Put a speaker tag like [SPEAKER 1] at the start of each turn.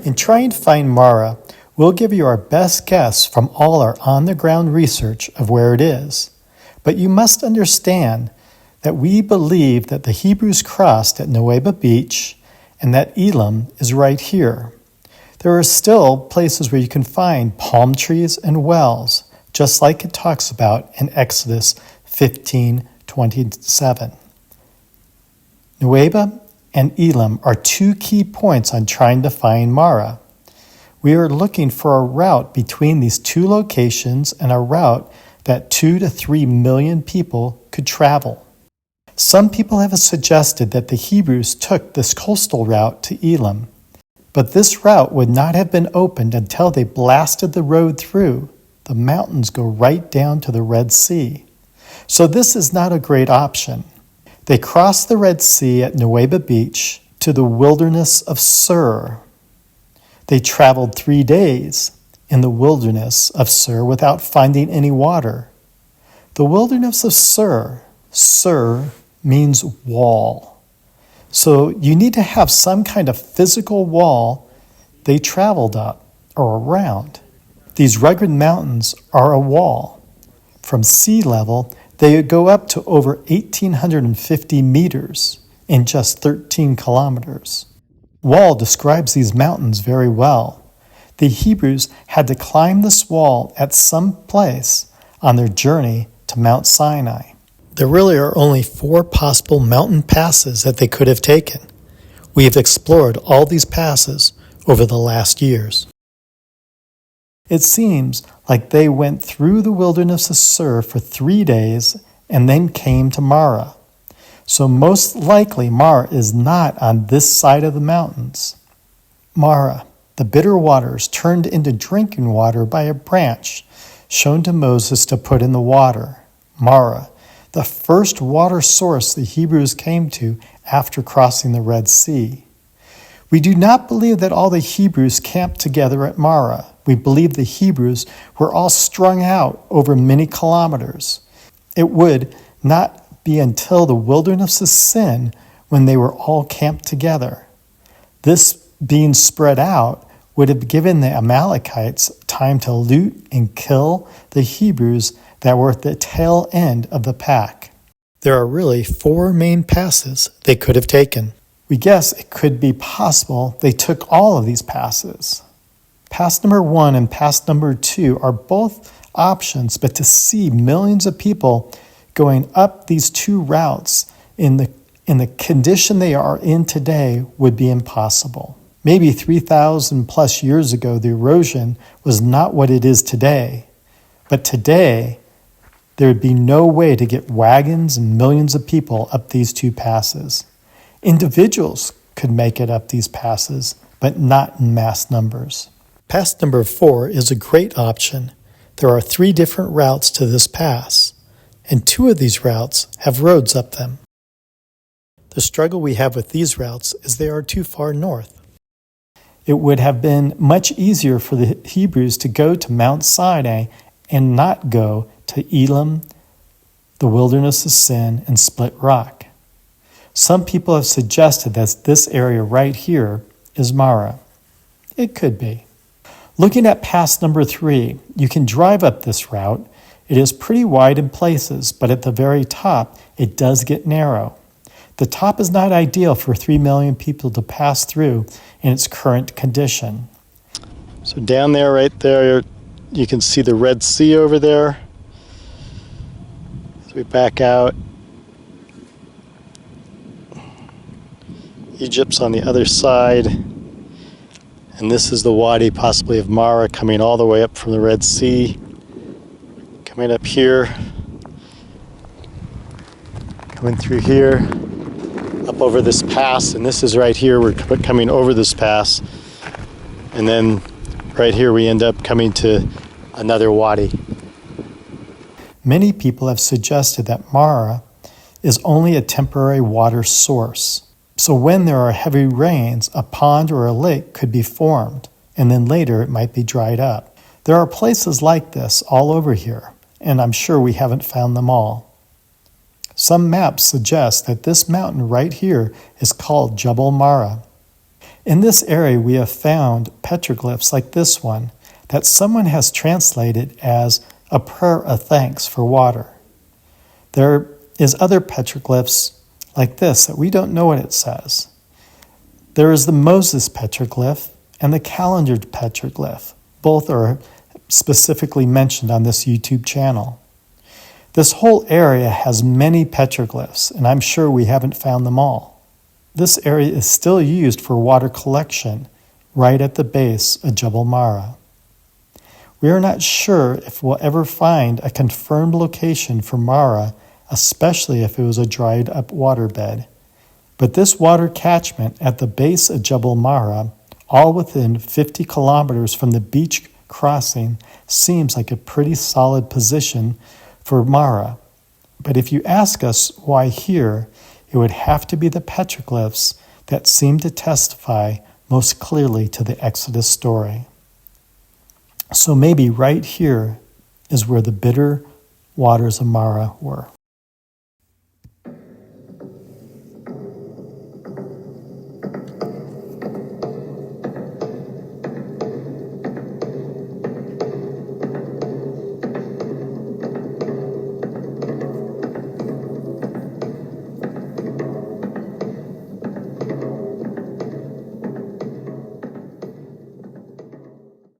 [SPEAKER 1] In trying to find Marah, we'll give you our best guess from all our on-the-ground research of where it is. But you must understand that we believe that the Hebrews crossed at Nuweiba Beach and that Elim is right here. There are still places where you can find palm trees and wells, just like it talks about in Exodus 15:27. Nuweiba and Elim are two key points on trying to find Marah. We are looking for a route between these two locations and a route that 2 to 3 million people could travel. Some people have suggested that the Hebrews took this coastal route to Elim, but this route would not have been opened until they blasted the road through. The mountains go right down to the Red Sea. So this is not a great option. They crossed the Red Sea at Nuweiba Beach to the wilderness of Sur. They traveled 3 days in the wilderness of Sur without finding any water. The wilderness of Sur means wall. So you need to have some kind of physical wall they traveled up or around. These rugged mountains are a wall. From sea level, they would go up to over 1,850 meters in just 13 kilometers. Wall describes these mountains very well. The Hebrews had to climb this wall at some place on their journey to Mount Sinai. There really are only 4 possible mountain passes that they could have taken. We have explored all these passes over the last years. It seems like they went through the wilderness of Sur for 3 days and then came to Marah. So most likely Marah is not on this side of the mountains. Marah, the bitter waters turned into drinking water by a branch shown to Moses to put in the water. Marah, the first water source the Hebrews came to after crossing the Red Sea. We do not believe that all the Hebrews camped together at Marah. We believe the Hebrews were all strung out over many kilometers. It would not be until the wilderness of Sin when they were all camped together. This being spread out would have given the Amalekites time to loot and kill the Hebrews that were at the tail end of the pack. There are really 4 main passes they could have taken. We guess it could be possible they took all of these passes. Pass number 1 and pass number 2 are both options, but to see millions of people going up these 2 routes in the condition they are in today would be impossible. Maybe 3,000 plus years ago, the erosion was not what it is today. But today, there would be no way to get wagons and millions of people up these 2 passes. Individuals could make it up these passes, but not in mass numbers. Pass number 4 is a great option. There are 3 different routes to this pass, and 2 of these routes have roads up them. The struggle we have with these routes is they are too far north. It would have been much easier for the Hebrews to go to Mount Sinai and not go to Elim, the wilderness of Sin, and Split Rock. Some people have suggested that this area right here is Marah. It could be. Looking at pass number 3, you can drive up this route. It is pretty wide in places, but at the very top, it does get narrow. The top is not ideal for 3 million people to pass through in its current condition. So down there, right there, you can see the Red Sea over there. As we back out, Egypt's on the other side. And this is the Wadi, possibly of Marah, coming all the way up from the Red Sea. Coming up here. Coming through here. Up over this pass. And this is right here. We're coming over this pass. And then right here we end up coming to another Wadi. Many people have suggested that Marah is only a temporary water source. So when there are heavy rains, a pond or a lake could be formed, and then later it might be dried up. There are places like this all over here, and I'm sure we haven't found them all. Some maps suggest that this mountain right here is called Jabal Marah. In this area, we have found petroglyphs like this one that someone has translated as a prayer of thanks for water. There is other petroglyphs like this that we don't know what it says. There is the Moses petroglyph and the calendared petroglyph. Both are specifically mentioned on this YouTube channel. This whole area has many petroglyphs, and I'm sure we haven't found them all. This area is still used for water collection right at the base of Jebel Marah. We are not sure if we'll ever find a confirmed location for Marah, especially if it was a dried up waterbed. But this water catchment at the base of Jebel Marah, all within 50 kilometers from the beach crossing, seems like a pretty solid position for Marah. But if you ask us why here, it would have to be the petroglyphs that seem to testify most clearly to the Exodus story. So maybe right here is where the bitter waters of Marah were.